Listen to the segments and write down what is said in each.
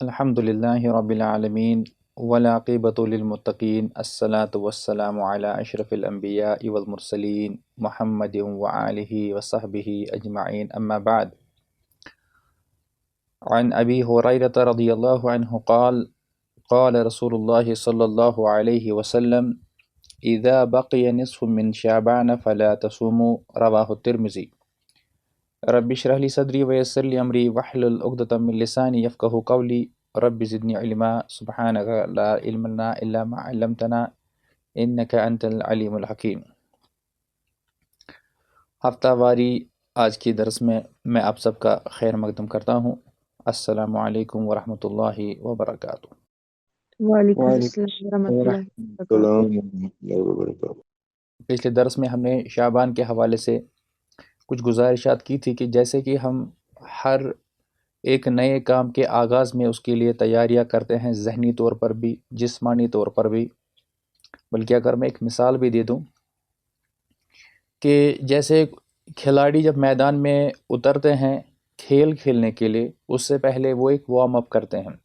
الحمد للہ رب العالمین والعاقبۃ للمتقین الصلاۃ والسلام علی اشرف الانبیاء والمرسلین محمد وآلہ وصحبہ اجمعین اما بعد عن ابی ہریرۃ رضی اللہ عنہ قال قال رسول اللہ صلی اللہ علیہ وسلم اذا بقی نصف من شعبان فلا تصوموا رواہ الترمذی رب اشرح لی صدری ویسر لی امری واحلل عقدۃ من لسانی یفقہوا قولی رب زدنی علما سبحانک لا علم لنا الا ما علمتنا انک انت العلیم الحکیم۔ ہفتہ واری آج کی درس میں آپ سب کا خیر مقدم کرتا ہوں۔ السلام علیکم ورحمۃ اللہ وبرکاتہ۔ وعلیکم السلام ورحمۃ اللہ وبرکاتہ۔ پچھلے درس میں ہم نے شعبان کے حوالے سے کچھ گزارشات کی تھی کہ جیسے کہ ہم ہر ایک نئے کام کے آغاز میں اس کے لیے تیاریاں کرتے ہیں، ذہنی طور پر بھی جسمانی طور پر بھی، بلکہ اگر میں ایک مثال بھی دے دوں کہ جیسے کھلاڑی جب میدان میں اترتے ہیں کھیل کھیلنے کے لیے، اس سے پہلے وہ ایک وارم اپ کرتے ہیں،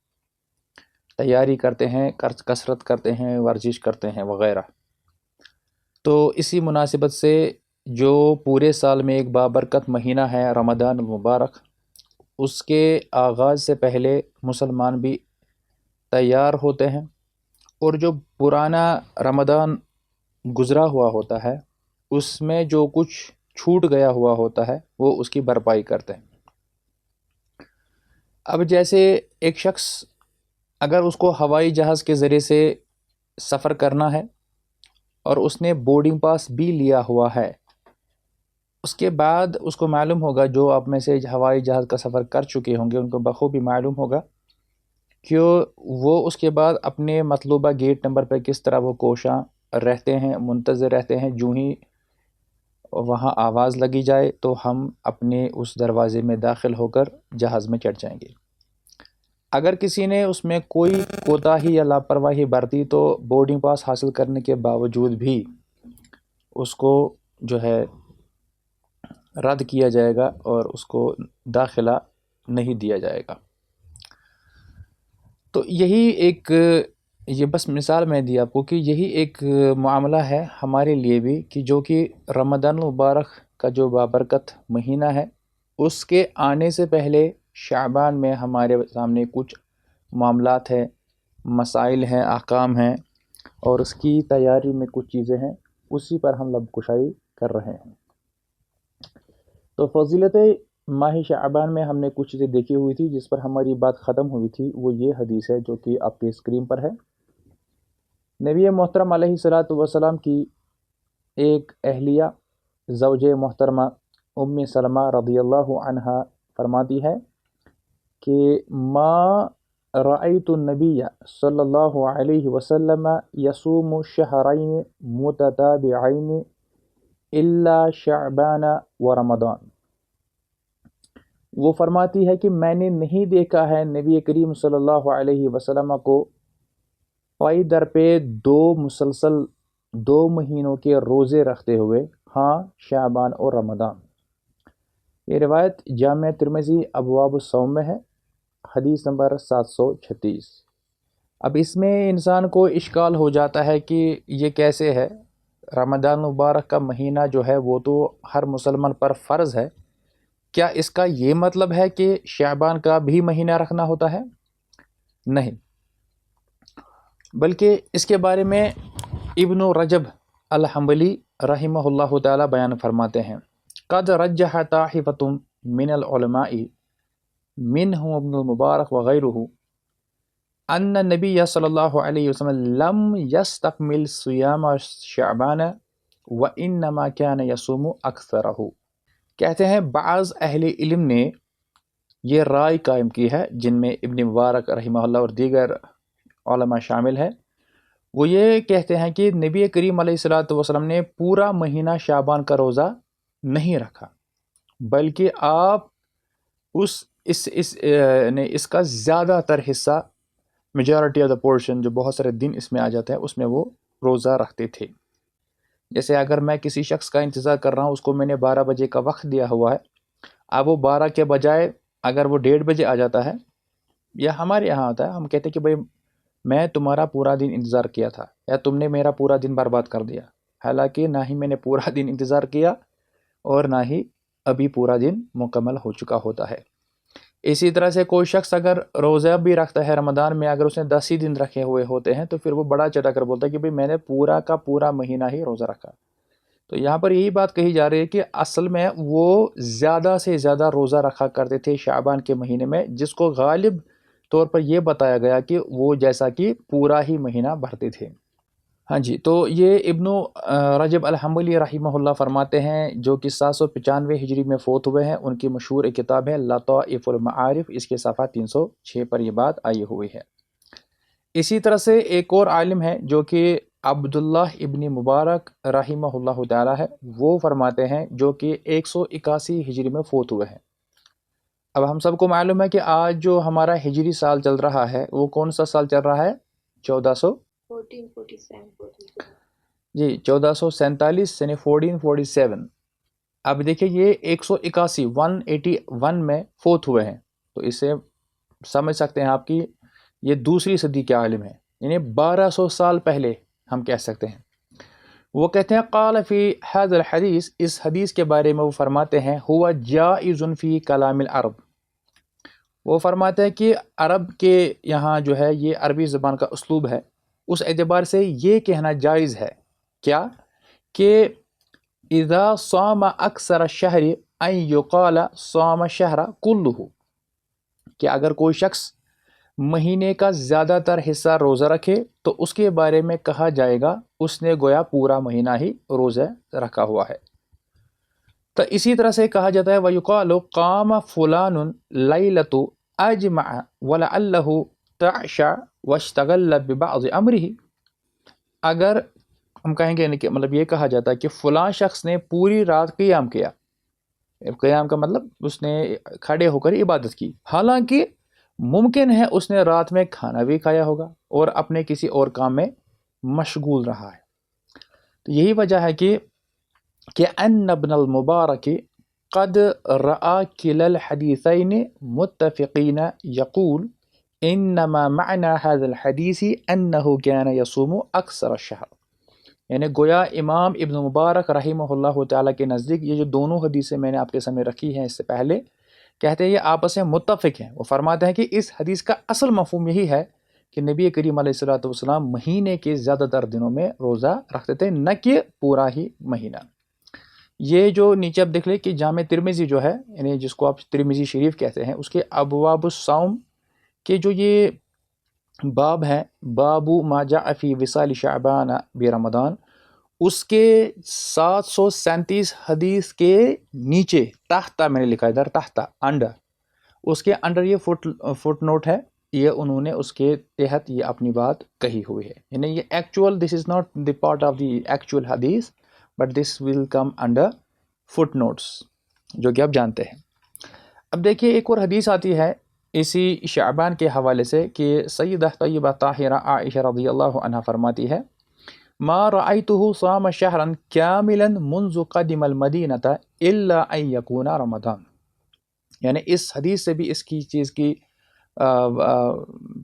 تیاری کرتے ہیں، کسرت کرتے ہیں، ورزش کرتے ہیں وغیرہ۔ تو اسی مناسبت سے جو پورے سال میں ایک بابرکت مہینہ ہے رمضان المبارک، اس کے آغاز سے پہلے مسلمان بھی تیار ہوتے ہیں، اور جو پرانا رمضان گزرا ہوا ہوتا ہے اس میں جو کچھ چھوٹ گیا ہوا ہوتا ہے وہ اس کی بھرپائی کرتے ہیں۔ اب جیسے ایک شخص اگر اس کو ہوائی جہاز کے ذریعے سے سفر کرنا ہے اور اس نے بورڈنگ پاس بھی لیا ہوا ہے، اس کے بعد اس کو معلوم ہوگا، جو آپ میں سے ہوائی جہاز کا سفر کر چکے ہوں گے ان کو بخوبی معلوم ہوگا کہ وہ اس کے بعد اپنے مطلوبہ گیٹ نمبر پہ کس طرح وہ کوشاں رہتے ہیں، منتظر رہتے ہیں، جو ہی وہاں آواز لگی جائے تو ہم اپنے اس دروازے میں داخل ہو کر جہاز میں چڑھ جائیں گے۔ اگر کسی نے اس میں کوئی کوتاہی یا لاپرواہی برتی تو بورڈنگ پاس حاصل کرنے کے باوجود بھی اس کو جو ہے رد کیا جائے گا اور اس کو داخلہ نہیں دیا جائے گا۔ تو یہی ایک، یہ بس مثال میں دی آپ کو کہ یہی ایک معاملہ ہے ہمارے لیے بھی، کہ جو کہ رمضان المبارک کا جو بابرکت مہینہ ہے اس کے آنے سے پہلے شعبان میں ہمارے سامنے کچھ معاملات ہیں، مسائل ہیں، احکام ہیں، اور اس کی تیاری میں کچھ چیزیں ہیں، اسی پر ہم لب کشائی کر رہے ہیں۔ تو فضیلت ماہ شعبان میں ہم نے کچھ چیزیں دیکھی ہوئی تھی، جس پر ہماری بات ختم ہوئی تھی، وہ یہ حدیث ہے جو کہ آپ کے اسکرین پر ہے۔ نبی محترم علیہ الصلاۃ والسلام کی ایک اہلیہ زوج محترمہ ام سلمہ رضی اللہ عنہا فرماتی ہے کہ ما رأیت النبی صلی اللہ علیہ وسلم یصوم شہرین متتابعین الا شعبان و رمضان۔ وہ فرماتی ہے کہ میں نے نہیں دیکھا ہے نبی کریم صلی اللہ علیہ وسلم کو پائی در پہ مسلسل 2 مہینوں کے روزے رکھتے ہوئے، ہاں شعبان اور رمضان۔ یہ روایت جامع ترمذی ابواب الصوم میں ہے، حدیث نمبر 736۔ اب اس میں انسان کو اشکال ہو جاتا ہے کہ یہ کیسے ہے؟ رمضان مبارک کا مہینہ جو ہے وہ تو ہر مسلمان پر فرض ہے، کیا اس کا یہ مطلب ہے کہ شعبان کا بھی مہینہ رکھنا ہوتا ہے؟ نہیں، بلکہ اس کے بارے میں ابن رجب الحنبلی رحمہ اللہ تعالی بیان فرماتے ہیں، قد رجح طائفۃ من العلماء منهم ابن المبارک وغیرہ ان النبی صلی اللہ علیہ وسلم لم یستکمل صیام شعبان وانما کان یصوم اکثرہ۔ کہتے ہیں بعض اہل علم نے یہ رائے قائم کی ہے، جن میں ابن مبارک رحمہ اللہ اور دیگر علماء شامل ہیں، وہ یہ کہتے ہیں کہ نبی کریم علیہ الصلاۃ والسلام نے پورا مہینہ شعبان کا روزہ نہیں رکھا، بلکہ آپ اس کا زیادہ تر حصہ، میجورٹی آف دا پورشن، جو بہت سارے دن اس میں آ جاتے ہیں، اس میں وہ روزہ رکھتے تھے۔ جیسے اگر میں کسی شخص کا انتظار کر رہا ہوں، اس کو میں نے 12 بجے کا وقت دیا ہوا ہے، اب وہ 12 کے بجائے اگر وہ 1:30 بجے آ جاتا ہے یا ہمارے یہاں ہوتا ہے، ہم کہتے ہیں کہ بھائی میں تمہارا پورا دن انتظار کیا تھا، یا تم نے میرا پورا دن برباد کر دیا، حالانکہ نہ ہی میں نے پورا دن انتظار کیا اور نہ ہی ابھی پورا دن مکمل ہو چکا ہوتا ہے۔ اسی طرح سے کوئی شخص اگر روزہ بھی رکھتا ہے رمضان میں، اگر اس نے 10 ہی دن رکھے ہوئے ہوتے ہیں تو پھر وہ بڑا چڑھا کر بولتا ہے کہ بھئی میں نے پورا کا پورا مہینہ ہی روزہ رکھا۔ تو یہاں پر یہی بات کہی جا رہی ہے کہ اصل میں وہ زیادہ سے زیادہ روزہ رکھا کرتے تھے شعبان کے مہینے میں، جس کو غالب طور پر یہ بتایا گیا کہ وہ جیسا کہ پورا ہی مہینہ بھرتے تھے۔ ہاں جی، تو یہ ابن رجب الحنبلی رحمہ اللہ فرماتے ہیں، جو کہ 795 ہجری میں فوت ہوئے ہیں۔ ان کی مشہور ایک کتاب ہے لطائف المعارف، اس کے صفحہ 306 پر یہ بات آئی ہوئی ہے۔ اسی طرح سے ایک اور عالم ہے جو کہ عبداللہ ابن مبارک رحمہ اللہ تعالی ہے، وہ فرماتے ہیں، جو کہ 181 ہجری میں فوت ہوئے ہیں۔ اب ہم سب کو معلوم ہے کہ آج جو ہمارا ہجری سال چل رہا ہے وہ کون سا سال چل رہا ہے؟ 1447 یعنی 1447۔ اب دیکھیں یہ 181 میں فوت ہوئے ہیں، تو اس سے سمجھ سکتے ہیں آپ کی یہ دوسری صدی کے عالم ہیں، یعنی 1200 سال پہلے ہم کہہ سکتے ہیں۔ وہ کہتے ہیں قال فی هذا الحدیث، اس حدیث کے بارے میں وہ فرماتے ہیں، هو جائز فی کلام العرب، وہ فرماتے ہیں کہ عرب کے یہاں جو ہے یہ عربی زبان کا اسلوب ہے، اس اعتبار سے یہ کہنا جائز ہے کیا کہ اذا صام اکثر الشہر ان یقال صام الشہر کلہ، کہ اگر کوئی شخص مہینے کا زیادہ تر حصہ روزہ رکھے تو اس کے بارے میں کہا جائے گا اس نے گویا پورا مہینہ ہی روزہ رکھا ہوا ہے۔ تو اسی طرح سے کہا جاتا ہے وَيُقَالُ قَامَ فُلَانٌ لَيْلَةُ أَجْمَعَ وَلَعَلَّهُ تَعْشَى وَاشْتَغَلَّ بِبَعْضِ أَمْرِهِ، اگر ہم کہیں گے کہ مطلب یہ کہا جاتا ہے کہ فلاں شخص نے پوری رات قیام کیا، قیام کا مطلب اس نے کھڑے ہو کر عبادت کی، حالانکہ ممکن ہے اس نے رات میں کھانا بھی کھایا ہوگا اور اپنے کسی اور کام میں مشغول رہا ہے۔ تو یہی وجہ ہے کہ ان ابن المبارک قد رأى كلا الحديثين متفقين يقول انما معنى هذا الحديث انه كان يصوم اکثر الشهر، یعنی گویا امام ابن مبارک رحمہ اللہ تعالیٰ کے نزدیک یہ جو دونوں حدیثیں میں نے آپ کے سامنے رکھی ہیں اس سے پہلے، کہتے ہیں یہ آپس میں متفق ہیں۔ وہ فرماتے ہیں کہ اس حدیث کا اصل مفہوم یہی ہے کہ نبی کریم علیہ الصلوۃ والسلام مہینے کے زیادہ تر دنوں میں روزہ رکھتے تھے، نہ کہ پورا ہی مہینہ۔ یہ جو نیچے آپ دیکھ لیں کہ جامع ترمذی جو ہے، یعنی جس کو آپ ترمذی شریف کہتے ہیں، اس کے ابواب الصوم کے جو یہ باب ہے، باب ما جاء فی وصال شعبان برمضان، اس کے 737 حدیث کے نیچے تحت میں نے لکھا ہے، ادھر تحت انڈر، اس کے انڈر یہ فٹ نوٹ ہے، یہ انہوں نے اس کے تحت یہ اپنی بات کہی ہوئی ہے، یعنی یہ actual this is not the part of the actual حدیث but this will come under footnotes, جو کہ آپ جانتے ہیں۔ اب دیکھیے ایک اور حدیث آتی ہے اسی شعبان کے حوالے سے کہ سیدہ طیبہ طاہرہ عائشہ رضی اللہ عنہ فرماتی ہے ما رأيته صام شهرا كاملا منذ قدم المدینہ الا ان يكون رمضان، یعنی اس حدیث سے بھی اس کی چیز کی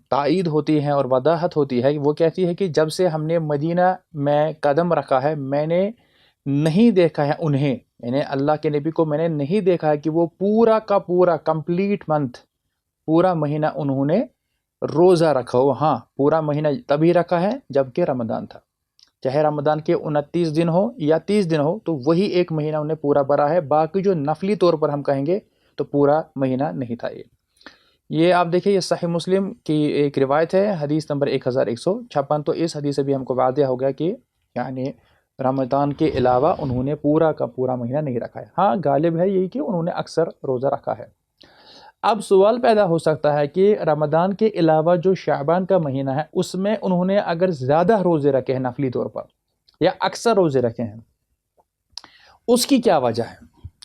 تائید ہوتی ہے اور وضاحت ہوتی ہے۔ وہ کہتی ہے کہ جب سے ہم نے مدینہ میں قدم رکھا ہے میں نے نہیں دیکھا ہے انہیں، یعنی اللہ کے نبی کو میں نے نہیں دیکھا ہے کہ وہ پورا کا پورا کمپلیٹ منتھ، پورا مہینہ انہوں نے روزہ رکھا ہو۔ ہاں پورا مہینہ تبھی رکھا ہے جبکہ رمضان تھا، چاہے رمضان کے 29 دن ہو یا 30 دن ہو تو وہی ایک مہینہ انہیں پورا بھرا ہے، باقی جو نفلی طور پر ہم کہیں گے تو پورا مہینہ نہیں تھا۔ یہ آپ دیکھیں، یہ صحیح مسلم کی ایک روایت ہے، حدیث نمبر 1156۔ تو اس حدیث سے بھی ہم کو واضح ہو گیا کہ یعنی رمضان کے علاوہ انہوں نے پورا کا پورا مہینہ نہیں رکھا ہے۔ ہاں غالب ہے یہی کہ انہوں نے اکثر روزہ رکھا ہے۔ اب سوال پیدا ہو سکتا ہے کہ رمضان کے علاوہ جو شعبان کا مہینہ ہے اس میں انہوں نے اگر زیادہ روزے رکھے ہیں نفلی طور پر یا اکثر روزے رکھے ہیں، اس کی کیا وجہ ہے،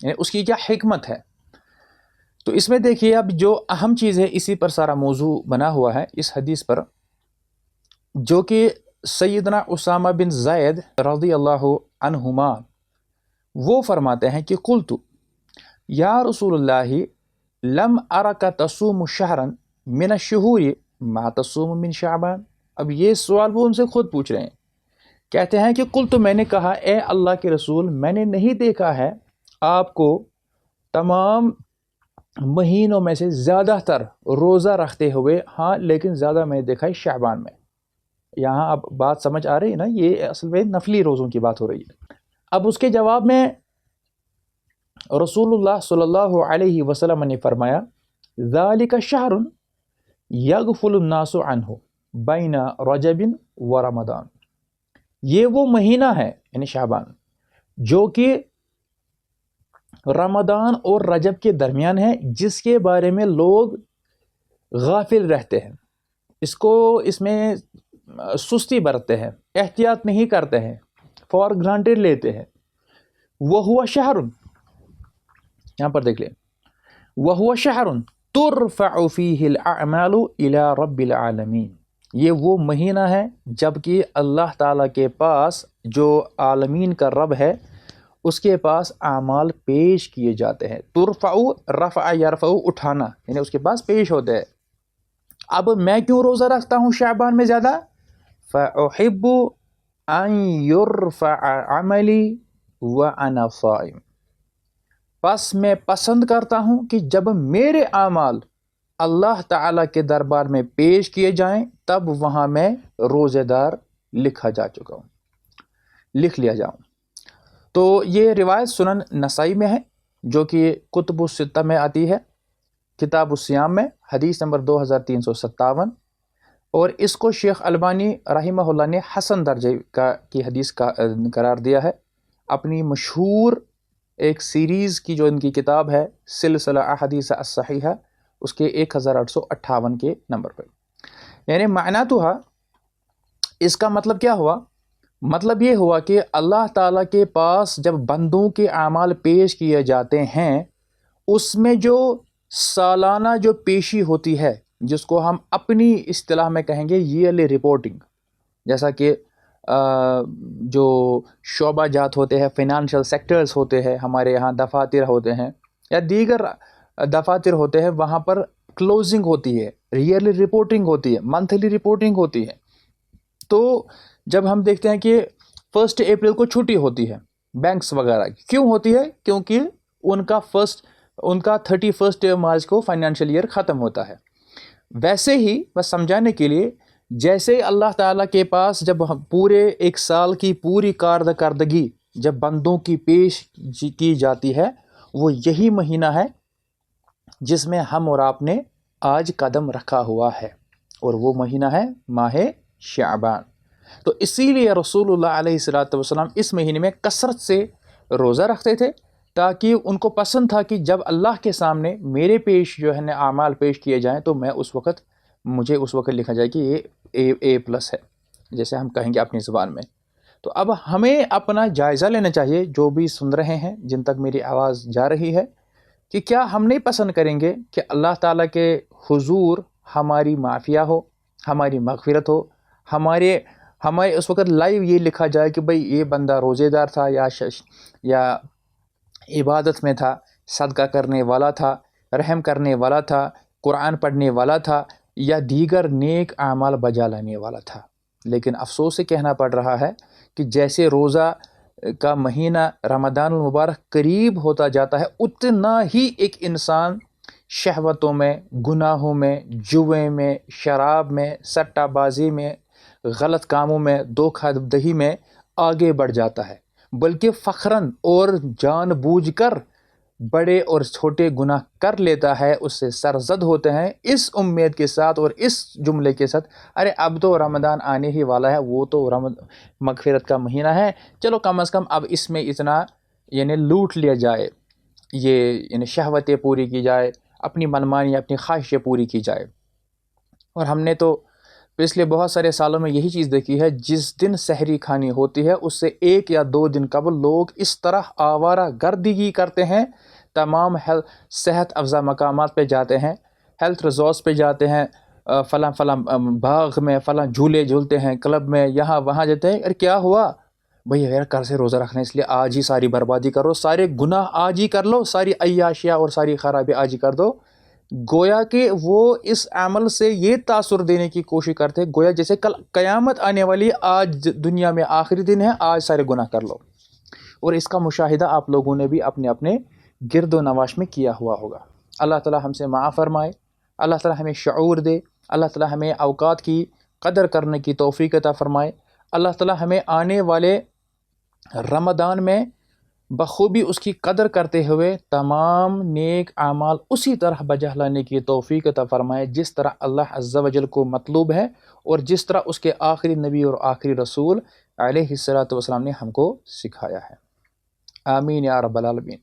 یعنی اس کی کیا حکمت ہے؟ تو اس میں دیکھیے اب جو اہم چیز ہے، اسی پر سارا موضوع بنا ہوا ہے اس حدیث پر، جو کہ سیدنا اسامہ بن زید رضی اللہ عنہما وہ فرماتے ہیں کہ قلت یا رسول اللہ لم ارک تصوم شہرا من الشہور ما تصوم من شعبان. اب یہ سوال وہ ان سے خود پوچھ رہے ہیں. کہتے ہیں کہ قل تو میں نے کہا اے اللہ کے رسول میں نے نہیں دیکھا ہے آپ کو تمام مہینوں میں سے زیادہ تر روزہ رکھتے ہوئے، ہاں لیکن زیادہ میں نے دیکھا ہے شعبان میں. یہاں اب بات سمجھ آ رہی ہے نا، یہ اصل میں نفلی روزوں کی بات ہو رہی ہے. اب اس کے جواب میں رسول اللہ صلی اللہ علیہ وسلم نے فرمایا ذالک شہر یغفل الناس عنہ بین رجب و رمضان. یہ وہ مہینہ ہے یعنی شعبان جو کہ رمضان اور رجب کے درمیان ہے، جس کے بارے میں لوگ غافل رہتے ہیں، اس میں سستی برتتے ہیں، احتیاط نہیں کرتے ہیں، فار گرانٹیڈ لیتے ہیں. وَهُوَ شَهْرٌ، یہاں پر دیکھ لیں، وَهُوَ شَهْرٌ تُرْفَعُ فِيهِ الْأَعْمَالُ إِلَى رَبِّ الْعَالَمِينَ. یہ وہ مہینہ ہے جبکہ اللہ تعالیٰ کے پاس جو عالمین کا رب ہے اس کے پاس اعمال پیش کیے جاتے ہیں. ترفع، رفع یرفع اٹھانا، یعنی اس کے پاس پیش ہوتے ہیں. اب میں کیوں روزہ رکھتا ہوں شعبان میں زیادہ؟ فأحب ان يرفع عملی وانا صائم. پس میں پسند کرتا ہوں کہ جب میرے اعمال اللہ تعالیٰ کے دربار میں پیش کیے جائیں تب وہاں میں روزہ دار لکھ لیا جاؤں. تو یہ روایت سنن نسائی میں ہے جو کہ کتب الستہ میں آتی ہے، کتاب الصیام میں حدیث نمبر 2357، اور اس کو شیخ البانی رحمہ اللہ نے حسن درجے کی حدیث کا قرار دیا ہے اپنی مشہور ایک سیریز کی جو ان کی کتاب ہے سلسلہ احادیث الصحیحہ، اس کے 1858 کے نمبر پہ. یعنی معناتها، اس کا مطلب کیا ہوا؟ مطلب یہ ہوا کہ اللہ تعالیٰ کے پاس جب بندوں کے اعمال پیش کیے جاتے ہیں اس میں جو سالانہ جو پیشی ہوتی ہے جس کو ہم اپنی اصطلاح میں کہیں گے ایئرلی رپورٹنگ، جیسا کہ جو شعبہ جات ہوتے ہیں، فائنانشل سیکٹرز ہوتے ہیں، ہمارے یہاں دفاتر ہوتے ہیں یا دیگر دفاتر ہوتے ہیں، وہاں پر کلوزنگ ہوتی ہے، ایئرلی رپورٹنگ ہوتی ہے، منتھلی رپورٹنگ ہوتی ہے. تو جب ہم دیکھتے ہیں کہ 1 اپریل کو چھٹی ہوتی ہے بینکس وغیرہ کی، کیوں ہوتی ہے؟ کیونکہ ان کا 31 مارچ کو فائنینشیل ایئر ختم ہوتا ہے. ویسے ہی بس سمجھانے کے لیے، جیسے اللہ تعالیٰ کے پاس جب پورے ایک سال کی پوری کارکردگی جب بندوں کی پیش کی جاتی ہے، وہ یہی مہینہ ہے جس میں ہم اور آپ نے آج قدم رکھا ہوا ہے، اور وہ مہینہ ہے ماہ شعبان. تو اسی لیے رسول اللہ علیہ السلام اس مہینے میں کثرت سے روزہ رکھتے تھے، تاکہ ان کو پسند تھا کہ جب اللہ کے سامنے میرے پیش جو ہے اعمال پیش کیے جائیں تو مجھے اس وقت لکھا جائے کہ یہ A+ ہے، جیسے ہم کہیں گے اپنی زبان میں. تو اب ہمیں اپنا جائزہ لینا چاہیے، جو بھی سن رہے ہیں، جن تک میری آواز جا رہی ہے، کہ کیا ہم نہیں پسند کریں گے کہ اللہ تعالیٰ کے حضور ہماری معافیہ ہو، ہماری مغفرت ہو، ہمارے اس وقت لائیو یہ لکھا جائے کہ بھئی یہ بندہ روزے دار تھا یا عبادت میں تھا، صدقہ کرنے والا تھا، رحم کرنے والا تھا، قرآن پڑھنے والا تھا، یا دیگر نیک اعمال بجا لانے والا تھا. لیکن افسوس سے کہنا پڑ رہا ہے کہ جیسے روزہ کا مہینہ رمضان المبارک قریب ہوتا جاتا ہے، اتنا ہی ایک انسان شہوتوں میں، گناہوں میں، جوے میں، شراب میں، سٹہ بازی میں، غلط کاموں میں، دھوکہ دہی میں آگے بڑھ جاتا ہے، بلکہ فخراً اور جان بوجھ کر بڑے اور چھوٹے گناہ کر لیتا ہے، اس سے سرزد ہوتے ہیں اس امید کے ساتھ اور اس جملے کے ساتھ، ارے اب تو رمضان آنے ہی والا ہے، وہ تو مغفرت کا مہینہ ہے، چلو کم از کم اب اس میں اتنا یعنی لوٹ لیا جائے، یہ یعنی شہوتیں پوری کی جائے، اپنی منمانی اپنی خواہشیں پوری کی جائے. اور ہم نے تو پچھلے بہت سارے سالوں میں یہی چیز دیکھی ہے، جس دن سحری کھانی ہوتی ہے اس سے 1 یا 2 دن قبل لوگ اس طرح آوارہ گردگی کرتے ہیں، تمام صحت افزا مقامات پہ جاتے ہیں، ہیلتھ ریزورٹس پہ جاتے ہیں، فلاں باغ میں فلاں جھولے جھولتے ہیں، کلب میں، یہاں وہاں جاتے ہیں. ارے کیا ہوا بھئی؟ یار کل سے روزہ رکھنا، اس لیے آج ہی ساری بربادی کرو، سارے گناہ آج ہی کر لو، ساری عیاشیاں اور ساری خرابی آج ہی کر دو، گویا کہ وہ اس عمل سے یہ تاثر دینے کی کوشش کرتے گویا جیسے کل قیامت آنے والی، آج دنیا میں آخری دن ہے، آج سارے گناہ کر لو. اور اس کا مشاہدہ آپ لوگوں نے بھی اپنے اپنے گرد و نواش میں کیا ہوا ہوگا. اللہ تعالی ہم سے معاف فرمائے، اللہ تعالی ہمیں شعور دے، اللہ تعالی ہمیں اوقات کی قدر کرنے کی توفیق عطا فرمائے. اللہ تعالی ہمیں آنے والے رمضان میں بخوبی اس کی قدر کرتے ہوئے تمام نیک اعمال اسی طرح بجا لانے کی توفیق عطا فرمائے جس طرح اللہ عز و جل کو مطلوب ہے اور جس طرح اس کے آخری نبی اور آخری رسول علیہ الصلوۃ والسلام نے ہم کو سکھایا ہے. آمین یا رب العالمین.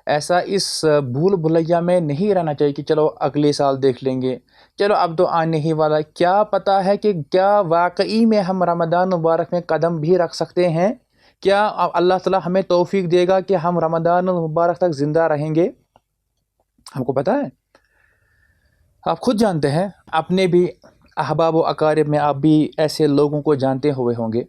ایسا اس بھول بھلیا میں نہیں رہنا چاہیے کہ چلو اگلے سال دیکھ لیں گے، چلو اب تو آنے ہی والا. کیا پتہ ہے کہ کیا واقعی میں ہم رمضان مبارک میں قدم بھی رکھ سکتے ہیں؟ کیا اللہ تعالیٰ ہمیں توفیق دے گا کہ ہم رمضان مبارک تک زندہ رہیں گے؟ ہم کو پتہ ہے، آپ خود جانتے ہیں، اپنے بھی احباب و اقارب میں آپ بھی ایسے لوگوں کو جانتے ہوئے ہوں گے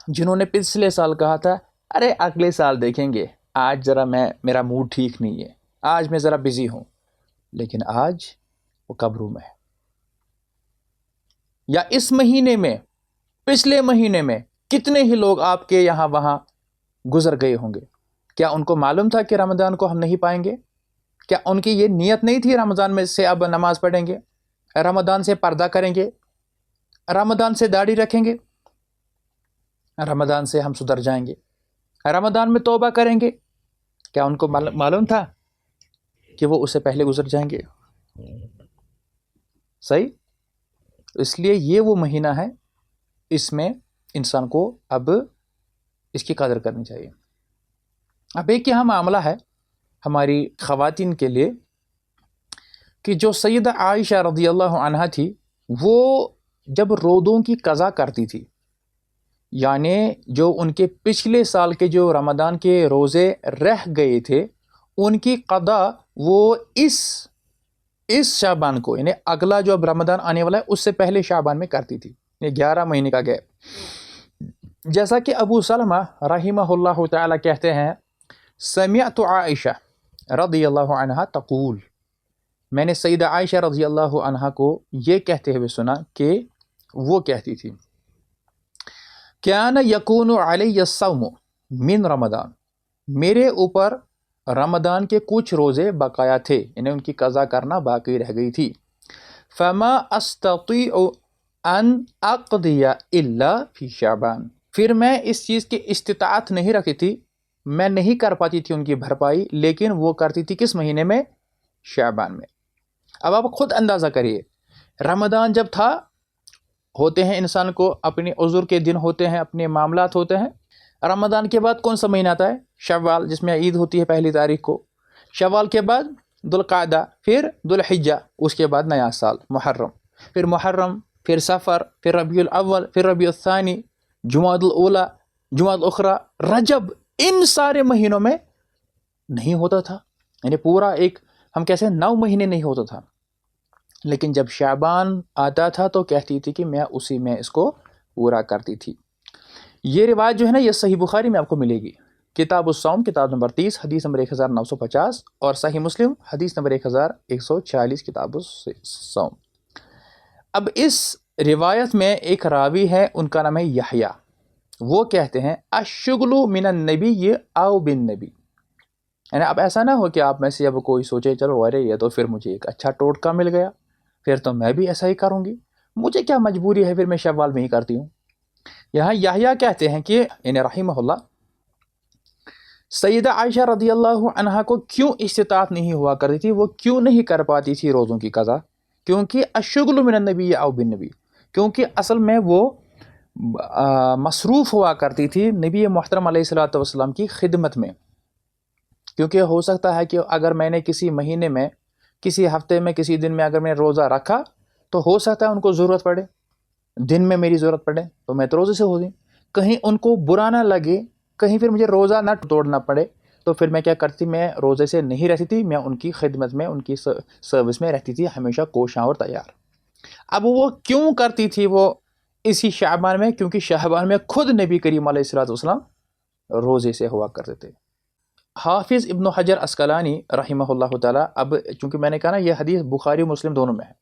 جنہوں نے پچھلے سال کہا تھا ارے اگلے سال دیکھیں گے، آج ذرا میرا موڈ ٹھیک نہیں ہے، آج میں ذرا بزی ہوں. لیکن آج وہ قبروں میں ہے. یا اس مہینے میں، پچھلے مہینے میں کتنے ہی لوگ آپ کے یہاں وہاں گزر گئے ہوں گے. کیا ان کو معلوم تھا کہ رمضان کو ہم نہیں پائیں گے؟ کیا ان کی یہ نیت نہیں تھی رمضان میں سے اب نماز پڑھیں گے، رمضان سے پردہ کریں گے، رمضان سے داڑھی رکھیں گے، رمضان سے ہم سدھر جائیں گے، رمضان میں توبہ کریں گے؟ کیا ان کو معلوم تھا کہ وہ اس سے پہلے گزر جائیں گے؟ صحیح. اس لیے یہ وہ مہینہ ہے، اس میں انسان کو اب اس کی قدر کرنی چاہیے. اب ایک یہاں معاملہ ہے ہماری خواتین کے لیے کہ جو سیدہ عائشہ رضی اللہ عنہا تھی، وہ جب روزوں کی قضا کرتی تھی، یعنی جو ان کے پچھلے سال کے جو رمضان کے روزے رہ گئے تھے ان کی قضا وہ اس شعبان کو، یعنی اگلا جو اب رمضان آنے والا ہے اس سے پہلے شعبان میں کرتی تھی، یہ 11 مہینے کا گیپ. جیسا کہ ابو سلمہ رحمہ اللہ تعالی کہتے ہیں، سمعت عائشہ رضی اللہ عنہا تقول، میں نے سیدہ عائشہ رضی اللہ عنہا کو یہ کہتے ہوئے سنا کہ وہ کہتی تھی، کان یکون علی الصوم من رمضان، میرے اوپر رمضان کے کچھ روزے بقایا تھے، یعنی ان کی قضا کرنا باقی رہ گئی تھی. فما استطیع ان اقضی الا فی شعبان، پھر میں اس چیز کی استطاعت نہیں رکھی تھی، میں نہیں کر پاتی تھی ان کی بھرپائی، لیکن وہ کرتی تھی کس مہینے میں؟ شعبان میں. اب آپ خود اندازہ کریے، رمضان جب تھا، ہوتے ہیں انسان کو اپنے عذر کے دن ہوتے ہیں، اپنے معاملات ہوتے ہیں. رمضان کے بعد کون سا مہینہ آتا ہے؟ شوال، جس میں عید ہوتی ہے 1 تاریخ کو. شوال کے بعد ذوالقعدہ، پھر ذوالحجہ، اس کے بعد نیا سال محرم، پھر صفر، پھر ربیع الاول، پھر ربیع الثانی، جمادی الاولی، جمادی الاخری، رجب. ان سارے مہینوں میں نہیں ہوتا تھا، یعنی پورا ایک ہم کیسے 9 مہینے نہیں ہوتا تھا. لیکن جب شعبان آتا تھا تو کہتی تھی کہ میں اسی میں اس کو پورا کرتی تھی. یہ روایت جو ہے نا، یہ صحیح بخاری میں آپ کو ملے گی، کتاب الصوم کتاب نمبر 30 حدیث نمبر 1950، اور صحیح مسلم حدیث نمبر 1140 کتاب الصوم. اب اس روایت میں ایک راوی ہے، ان کا نام ہے یحییٰ. وہ کہتے ہیں الشغل من النبی او بالنبی، یعنی اب ایسا نہ ہو کہ آپ میں سے اب کوئی سوچے چلو ارے یہ تو پھر مجھے ایک اچھا ٹوٹکا مل گیا، پھر تو میں بھی ایسا ہی کروں گی، مجھے کیا مجبوری ہے، پھر میں شوال میں ہی کرتی ہوں. یہاں یحییٰ کہتے ہیں کہ یعنی رحمہ اللہ، سیدہ عائشہ رضی اللہ عنہا کو کیوں استطاعت نہیں ہوا کرتی تھی، وہ کیوں نہیں کر پاتی تھی روزوں کی قضا؟ کیونکہ الشغل من النبی او بالنبی، کیونکہ اصل میں وہ مصروف ہوا کرتی تھی نبی محترم علیہ الصلوۃ والسلام کی خدمت میں. کیونکہ ہو سکتا ہے کہ اگر میں نے کسی مہینے میں، کسی ہفتے میں، کسی دن میں اگر میں روزہ رکھا تو ہو سکتا ہے ان کو ضرورت پڑے، دن میں میری ضرورت پڑے تو میں تو روزے سے ہو گئی، کہیں ان کو برا نہ لگے، کہیں پھر مجھے روزہ نہ توڑنا پڑے، تو پھر میں کیا کرتی، میں روزے سے نہیں رہتی تھی، میں ان کی خدمت میں، ان کی سروس میں رہتی تھی، ہمیشہ کوشاں اور تیار. اب وہ کیوں کرتی تھی وہ اسی شعبان میں؟ کیونکہ شعبان میں خود نبی کریم علیہ الصلوۃ والسلام روزے سے ہوا کرتے تھے. حافظ ابن حجر اسقلانی رحمہ اللہ تعالیٰ، اب چونکہ میں نے کہا نا یہ حدیث بخاری مسلم دونوں میں ہے،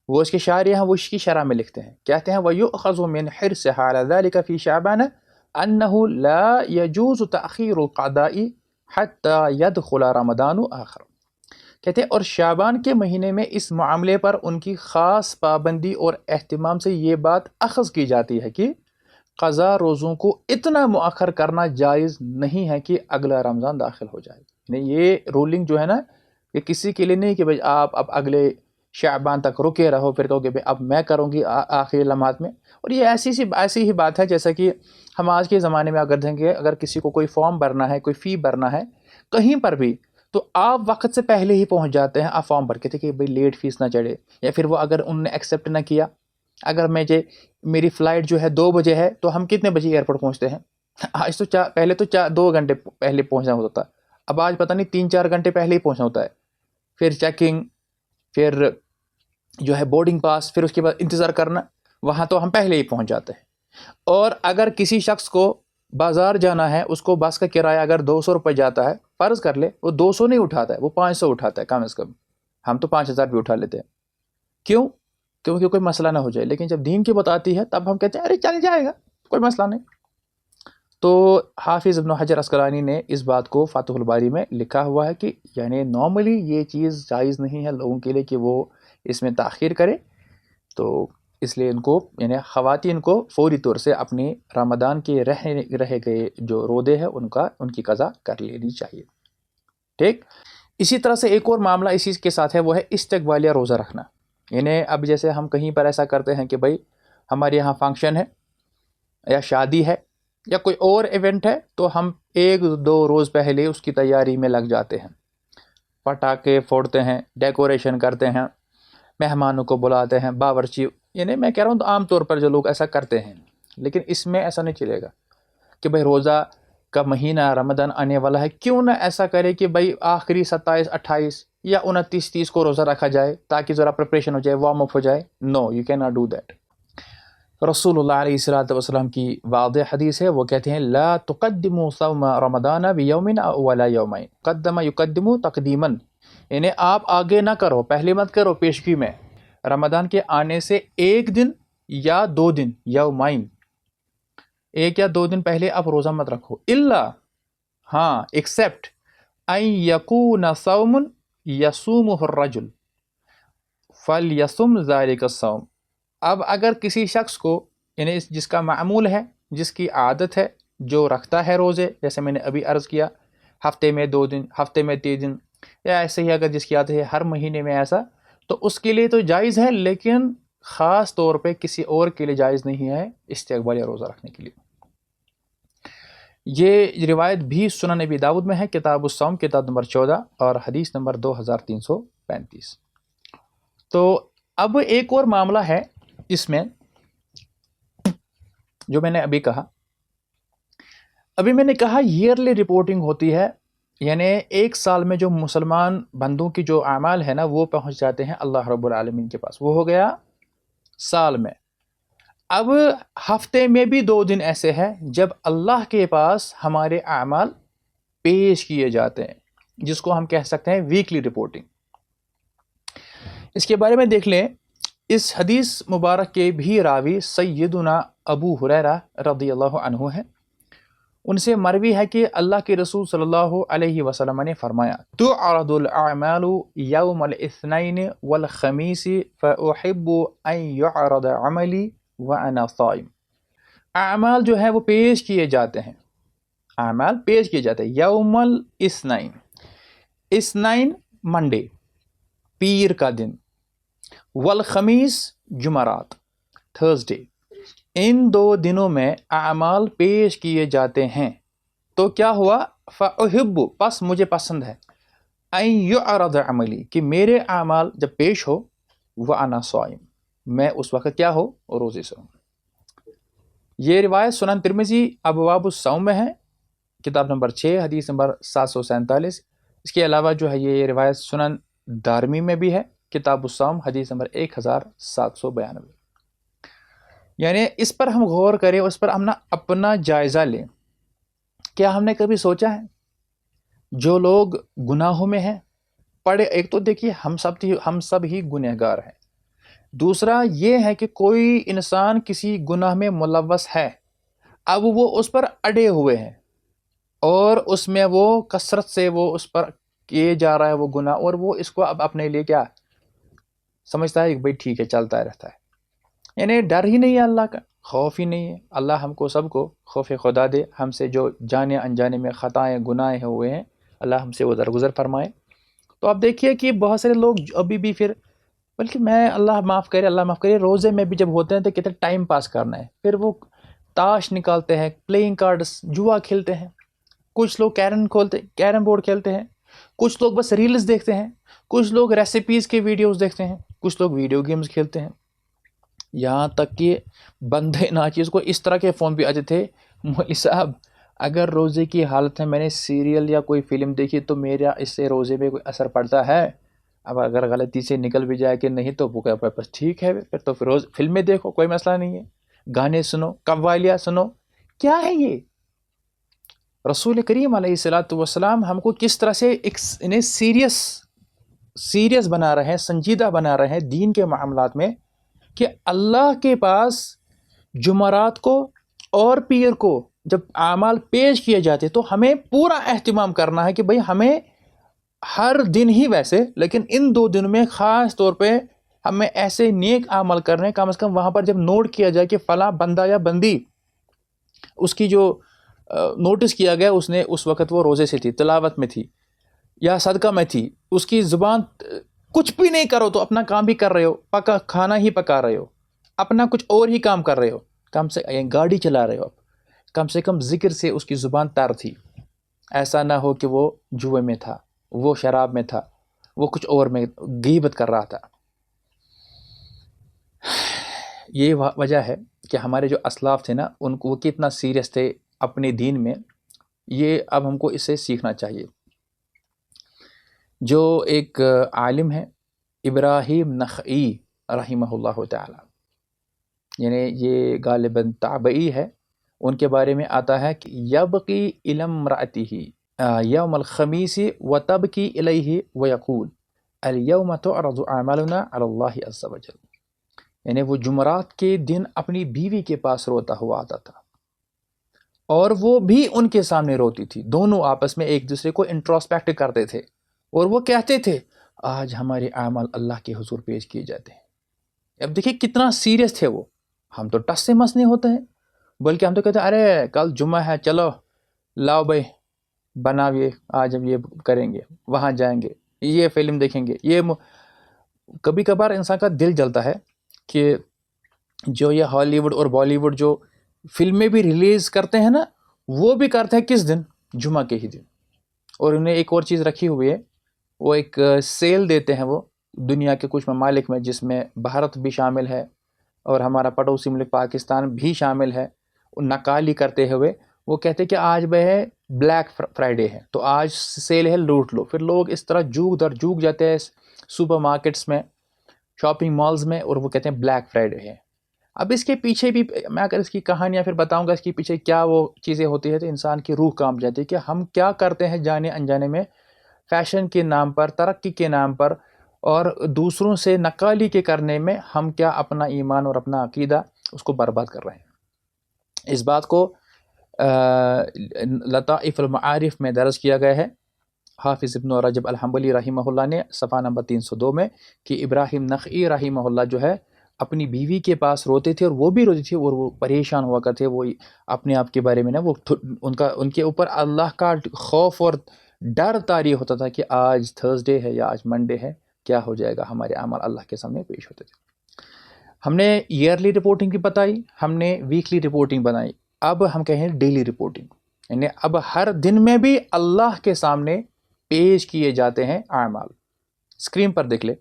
وہ اس کے شارح ہیں، وہ اس کی شرح میں لکھتے ہیں، کہتے ہیں وَيُؤْخَذُ مِنْ حِرْصِهَا عَلَى ذَلِكَ فِي شَعْبَانَ أَنَّهُ لَا يَجُوزُ تَأْخِيرُ الْقَضَاءِ حَتَّى يَدْخُلَ رَمَضَانُ آخر۔ کہتے ہیں اور شعبان کے مہینے میں اس معاملے پر ان کی خاص پابندی اور اہتمام سے یہ بات اخذ کی جاتی ہے کہ قضا روزوں کو اتنا مؤخر کرنا جائز نہیں ہے کہ اگلا رمضان داخل ہو جائے۔ یعنی یہ رولنگ جو ہے نا، یہ کسی کے لیے نہیں کہ بھائی آپ اب اگلے شعبان تک رکے رہو پھر کہو کہ بھائی اب میں کروں گی آخری لمحات میں۔ اور یہ ایسی ہی بات ہے جیسا کہ ہم آج کے زمانے میں اگر دیکھیں گے، اگر کسی کو کوئی فارم بھرنا ہے، کوئی فی بھرنا ہے کہیں پر بھی، تو آپ وقت سے پہلے ہی پہنچ جاتے ہیں، آپ فارم بھر کے تھے کہ بھائی لیٹ فیس نہ چڑھے، یا پھر وہ اگر انہوں نے ایکسیپٹ نہ کیا، اگر میری فلائٹ جو ہے 2 بجے ہے تو ہم کتنے بجے ایئرپورٹ پہنچتے ہیں؟ آج تو پہلے تو 2 گھنٹے پہلے پہنچنا ہوتا تھا، اب آج پتہ نہیں 3-4 گھنٹے پہلے ہی پہنچنا ہوتا ہے، پھر چیکنگ، پھر جو ہے بورڈنگ پاس، پھر اس کے بعد انتظار کرنا، وہاں تو ہم پہلے ہی پہنچ جاتے ہیں۔ اور اگر کسی شخص کو بازار جانا ہے، اس کو بس کا کرایہ اگر 200 روپے جاتا ہے، فرض کر لے وہ 200 نہیں اٹھاتا ہے، وہ 500 اٹھاتا ہے کم از کم، ہم تو 5000 بھی اٹھا لیتے ہیں۔ کیوں؟ کیونکہ کوئی مسئلہ نہ ہو جائے، لیکن جب دین کی بتاتی ہے تب ہم کہتے ہیں ارے چل جائے گا، کوئی مسئلہ نہیں۔ تو حافظ ابن حجر اسقلانی نے اس بات کو فتح الباری میں لکھا ہوا ہے کہ یعنی نارملی یہ چیز جائز نہیں ہے لوگوں کے لیے کہ وہ اس میں تاخیر کرے، تو اس لیے ان کو یعنی خواتین کو فوری طور سے اپنی رمضان کے رہ گئے جو روزے ہیں ان کی قضا کر لینی چاہیے۔ ٹھیک، اسی طرح سے ایک اور معاملہ اسی کے ساتھ ہے، وہ ہے استقبالیہ روزہ رکھنا۔ یعنی اب جیسے ہم کہیں پر ایسا کرتے ہیں کہ بھائی ہمارے یہاں فنکشن ہے یا شادی ہے یا کوئی اور ایونٹ ہے، تو ہم 1-2 روز پہلے اس کی تیاری میں لگ جاتے ہیں، پٹاخے پھوڑتے ہیں، ڈیکوریشن کرتے ہیں، مہمانوں کو بلاتے ہیں، باورچی، یعنی میں کہہ رہا ہوں تو عام طور پر جو لوگ ایسا کرتے ہیں، لیکن اس میں ایسا نہیں چلے گا کہ بھائی روزہ کا مہینہ رمضان آنے والا ہے، کیوں نہ ایسا کرے کہ بھائی آخری 27 28 یا 29 30 کو روزہ رکھا جائے تاکہ ذرا پریپریشن ہو جائے، وارم اپ ہو جائے۔ No, you can not do that. رسول اللہ علیہ الصلوۃ والسلام کی واضح حدیث ہے، وہ کہتے ہیں لا تقدموا صوم رمضان بیوم ولا یومین، قدم یقدم تقدیما، یعنی آپ آگے نہ کرو، پہلے مت کرو پیشگی میں، رمضان کے آنے سے 1 دن یا 2 دن، یومین، 1 یا 2 دن پہلے آپ روزہ مت رکھو، الا، ہاں ایکسیپٹ ان یکون صوم یصومہ الرجل فلیصم ذلک الصوم۔ اب اگر کسی شخص کو یعنی جس کا معمول ہے، جس کی عادت ہے، جو رکھتا ہے روزے، جیسے میں نے ابھی عرض کیا ہفتے میں 2 دن، ہفتے میں 3 دن، یا ایسے ہی اگر جس کی عادت ہے ہر مہینے میں ایسا، تو اس کے لیے تو جائز ہے، لیکن خاص طور پہ کسی اور کے لیے جائز نہیں ہے استقبالیہ روزہ رکھنے کے لیے۔ یہ روایت بھی سنن ابی داؤد میں ہے، کتاب الصوم، کتاب نمبر 14 اور حدیث نمبر 2335۔ تو اب ایک اور معاملہ ہے اس میں جو میں نے ابھی کہا، میں نے کہا ایئرلی رپورٹنگ ہوتی ہے، یعنی 1 سال میں جو مسلمان بندوں کی جو اعمال ہے نا وہ پہنچ جاتے ہیں اللہ رب العالمین کے پاس، وہ ہو گیا سال میں۔ اب ہفتے میں بھی 2 دن ایسے ہیں جب اللہ کے پاس ہمارے اعمال پیش کیے جاتے ہیں، جس کو ہم کہہ سکتے ہیں ویکلی رپورٹنگ۔ اس کے بارے میں دیکھ لیں، اس حدیث مبارک کے بھی راوی سیدنا ابو ہریرہ رضی اللہ عنہ ہے، ان سے مروی ہے کہ اللہ کے رسول صلی اللہ علیہ وسلم نے فرمایا تعرض الاعمال یوم الاثنین والخمیس فاحب ان یعرض عملی وانا صائم۔ اعمال جو ہے وہ پیش کیے جاتے ہیں، اعمال پیش کیے جاتے ہیں یوم الاثنین، اثنین منڈے، پیر کا دن، والخمیس جمعرات، تھرسڈے، ان 2 دنوں میں اعمال پیش کیے جاتے ہیں، تو کیا ہوا فاحب، پس مجھے پسند ہے، ان یعرض عملی، کہ میرے اعمال جب پیش ہو، وانا صائم، میں اس وقت کیا ہو، روزے سے ہوں۔ یہ روایت سنن ترمذی ابواب الصوم میں ہے، کتاب نمبر 6 حدیث نمبر 747۔ اس کے علاوہ جو ہے یہ روایت سنن دارمی میں بھی ہے، کتاب الصوم حدیث نمبر 1792۔ یعنی اس پر ہم غور کریں، اس پر ہم اپنا جائزہ لیں۔ کیا ہم نے کبھی سوچا ہے جو لوگ گناہوں میں ہیں پڑے، ایک تو دیکھیے ہم سب ہی گنہگار ہیں، دوسرا یہ ہے کہ کوئی انسان کسی گناہ میں ملوث ہے، اب وہ اس پر اڑے ہوئے ہیں اور اس میں وہ کثرت سے وہ اس پر کیے جا رہا ہے وہ گناہ، اور وہ اس کو اب اپنے لیے کیا سمجھتا ہے کہ بھائی ٹھیک ہے چلتا رہتا ہے، یعنی ڈر ہی نہیں ہے اللہ کا، خوف ہی نہیں ہے۔ اللہ ہم کو سب کو خوف خدا دے، ہم سے جو جانے انجانے میں خطائیں گناہ ہوئے ہیں اللہ ہم سے وہ درگزر فرمائے۔ تو آپ دیکھیے کہ بہت سارے لوگ ابھی بھی پھر، بلکہ میں اللہ معاف کرے روزے میں بھی جب ہوتے ہیں تو کہتے ہیں ٹائم پاس کرنا ہے، پھر وہ تاش نکالتے ہیں، پلینگ کارڈز، جوا کھیلتے ہیں، کچھ لوگ کیرم بورڈ کھیلتے ہیں، کچھ لوگ بس ریلز دیکھتے ہیں، کچھ لوگ ریسیپیز کے ویڈیوز دیکھتے ہیں، کچھ لوگ ویڈیو گیمز کھیلتے ہیں، یہاں تک کہ بندے ناچیز کو اس طرح کے فون بھی آتے تھے، مولوی صاحب اگر روزے کی حالت میں میں نے سیریل یا کوئی فلم دیکھی تو میرا اس سے روزے میں کوئی اثر پڑتا ہے؟ اب اگر غلطی سے نکل بھی جائے کہ نہیں تو وہ کہا بس ٹھیک ہے، پھر تو روز فلمیں دیکھو کوئی مسئلہ نہیں ہے، گانے سنو، قوالیاں سنو، کیا ہے یہ؟ رسول کریم علیہ الصلوۃ والسلام ہم کو کس طرح سے انہیں سیریس بنا رہے ہیں، سنجیدہ بنا رہے ہیں دین کے معاملات میں، کہ اللہ کے پاس جمعرات کو اور پیر کو جب اعمال پیش کیے جاتے تو ہمیں پورا اہتمام کرنا ہے کہ بھئی ہمیں ہر دن ہی ویسے، لیکن ان 2 دنوں میں خاص طور پہ ہمیں ایسے نیک عمل کرنے ہیں، کم از کم وہاں پر جب نوٹ کیا جائے کہ فلاں بندہ یا بندی اس کی جو نوٹس کیا گیا اس نے اس وقت وہ روزے سے تھی، تلاوت میں تھی یا صدقہ میں تھی، اس کی زبان کچھ بھی نہیں کرو تو اپنا کام بھی کر رہے ہو، کھانا ہی پکا رہے ہو، اپنا کچھ اور ہی کام کر رہے ہو، کم سے گاڑی چلا رہے ہو، کم سے کم ذکر سے اس کی زبان تر تھی، ایسا نہ ہو کہ وہ جوئے میں تھا، وہ شراب میں تھا، وہ کچھ اور میں غیبت کر رہا تھا۔ یہ وجہ ہے کہ ہمارے جو اسلاف تھے نا ان کو وہ کتنا سیریس تھے اپنے دین میں، یہ اب ہم کو اس سے سیکھنا چاہیے۔ جو ایک عالم ہے ابراہیم نخعی رحمہ اللہ تعالی، یعنی یہ غالباً تابعی ہے، ان کے بارے میں آتا ہے کہ یبقی الی امرأتہ یوم الخمیس وتبکی الیہ ویقول الیوم تعرض اعمالنا علی اللہ عز وجل، یعنی وہ جمعرات کے دن اپنی بیوی کے پاس روتا ہوا آتا تھا اور وہ بھی ان کے سامنے روتی تھی، دونوں آپس میں ایک دوسرے کو انٹروسپیکٹ کرتے تھے اور وہ کہتے تھے آج ہمارے اعمال اللہ کے حضور پیش کیے جاتے ہیں۔ اب دیکھیں کتنا سیریس تھے وہ، ہم تو ٹس سے مس نہیں ہوتے ہیں، بلکہ ہم تو کہتے ہیں ارے کل جمعہ ہے، چلو لاؤ بھائی بناویے، آج ہم یہ کریں گے، وہاں جائیں گے، یہ فلم دیکھیں گے۔ یہ کبھی کبھار انسان کا دل جلتا ہے کہ جو یہ ہالی ووڈ اور بالی ووڈ جو فلمیں بھی ریلیز کرتے ہیں نا، وہ بھی کرتے ہیں کس دن؟ جمعہ کے ہی دن۔ اور انہیں ایک اور چیز رکھی ہوئی ہے، وہ ایک سیل دیتے ہیں وہ دنیا کے کچھ ممالک میں، جس میں بھارت بھی شامل ہے اور ہمارا پڑوسی ملک پاکستان بھی شامل ہے، نقالی کرتے ہوئے وہ کہتے ہیں کہ آج ہے بلیک فرائیڈے ہے تو آج سیل ہے، لوٹ لو۔ پھر لوگ اس طرح جوگ در جوگ جاتے ہیں سپر مارکیٹس میں، شاپنگ مالز میں، اور وہ کہتے ہیں بلیک فرائیڈے ہے۔ اب اس کے پیچھے بھی میں اگر اس کی کہانیاں پھر بتاؤں گا اس کے پیچھے کیا وہ چیزیں ہوتی ہیں تو انسان کی روح کانپ جاتی ہے کہ ہم کیا کرتے ہیں جانے انجانے میں، فیشن کے نام پر، ترقی کے نام پر، اور دوسروں سے نقالی کے کرنے میں ہم کیا اپنا ایمان اور اپنا عقیدہ اس کو برباد کر رہے ہیں۔ اس بات کو لطائف المعارف میں درج کیا گیا ہے، حافظ ابن رجب الحنبلی رحمہ اللہ نے صفحہ نمبر 302 میں، کہ ابراہیم نخعی رحمہ اللہ جو ہے اپنی بیوی کے پاس روتے تھے اور وہ بھی روتی تھی اور وہ پریشان ہوا کرتے، وہ اپنے آپ کے بارے میں نا وہ ان کے اوپر اللہ کا خوف اور ڈر طاری ہوتا تھا کہ آج تھرسڈے ہے یا آج منڈے ہے، کیا ہو جائے گا، ہمارے اعمال اللہ کے سامنے پیش ہوتے تھے۔ ہم نے ایئرلی رپورٹنگ بھی بتائی، ہم نے ویکلی رپورٹنگ بنائی، اب ہم کہیں ڈیلی رپورٹنگ، یعنی اب ہر دن میں بھی اللہ کے سامنے پیش کیے جاتے ہیں اعمال۔ اسکرین پر دیکھ لے،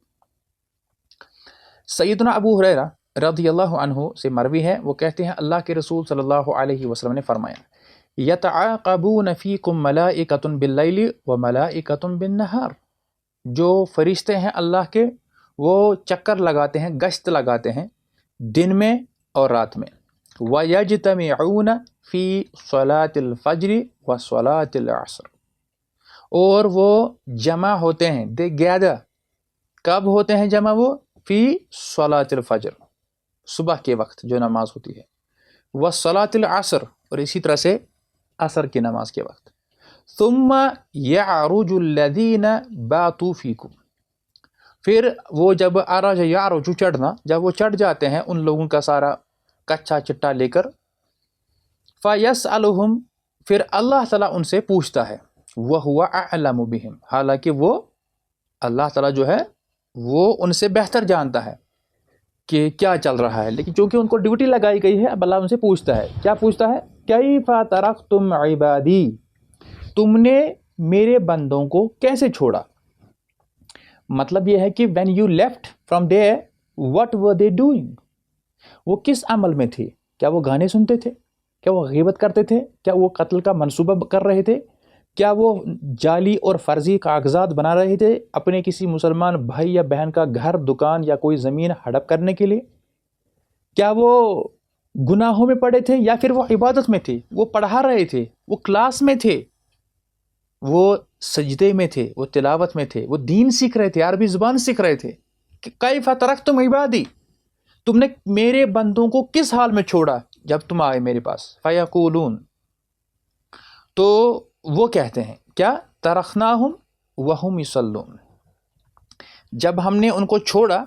سیدنا ابو ہریرہ رضی اللہ عنہ سے مروی ہے، وہ کہتے ہیں اللہ کے رسول صلی اللہ علیہ وسلم نے فرمایا یتعاقبون فیکم ملائکۃ باللیل وملائکۃ بالنہار، جو فرشتے ہیں اللہ کے وہ چکر لگاتے ہیں، گشت لگاتے ہیں دن میں اور رات میں، وَيَجْتَمِعُونَ فِي صَلَاةِ الْفَجْرِ وَصَلَاةِ الْعَصْرِ، اور وہ جمع ہوتے ہیں، دے گیدر. کب ہوتے ہیں جمع وہ؟ فی صلاۃ الفجر، صبح کے وقت جو نماز ہوتی ہے، وصلاۃ العصر، اور اسی طرح سے عصر کی نماز کے وقت. ثم یعرج الذین باتوا فیکم، پھر وہ جب عرج یعرج چڑھنا، جب وہ چڑھ جاتے ہیں ان لوگوں کا سارا کچا چٹا لے کر، فیسألہم، پھر اللہ تعالیٰ ان سے پوچھتا ہے، وہو اعلم بہم، حالانکہ وہ اللہ تعالیٰ جو ہے وہ ان سے بہتر جانتا ہے کہ کیا چل رہا ہے، لیکن چونکہ ان کو ڈیوٹی لگائی گئی ہے، اب اللہ ان سے پوچھتا ہے. کیا پوچھتا ہے؟ کیف ترکتم عبادی، تم نے میرے بندوں کو کیسے چھوڑا؟ مطلب یہ ہے کہ when you left from there what were they doing، وہ کس عمل میں تھے؟ کیا وہ گانے سنتے تھے؟ کیا وہ غیبت کرتے تھے؟ کیا وہ قتل کا منصوبہ کر رہے تھے؟ کیا وہ جعلی اور فرضی کاغذات بنا رہے تھے اپنے کسی مسلمان بھائی یا بہن کا گھر، دکان یا کوئی زمین ہڑپ کرنے کے لیے؟ کیا وہ گناہوں میں پڑے تھے یا پھر وہ عبادت میں تھے؟ وہ پڑھا رہے تھے، وہ کلاس میں تھے، وہ سجدے میں تھے، وہ تلاوت میں تھے، وہ دین سیکھ رہے تھے، عربی زبان سیکھ رہے تھے. کیف ترکتم عبادی، تم نے میرے بندوں کو کس حال میں چھوڑا جب تم آئے میرے پاس؟ فیقولون، تو وہ کہتے ہیں کیا؟ ترکناہم وہم یصلون، جب ہم نے ان کو چھوڑا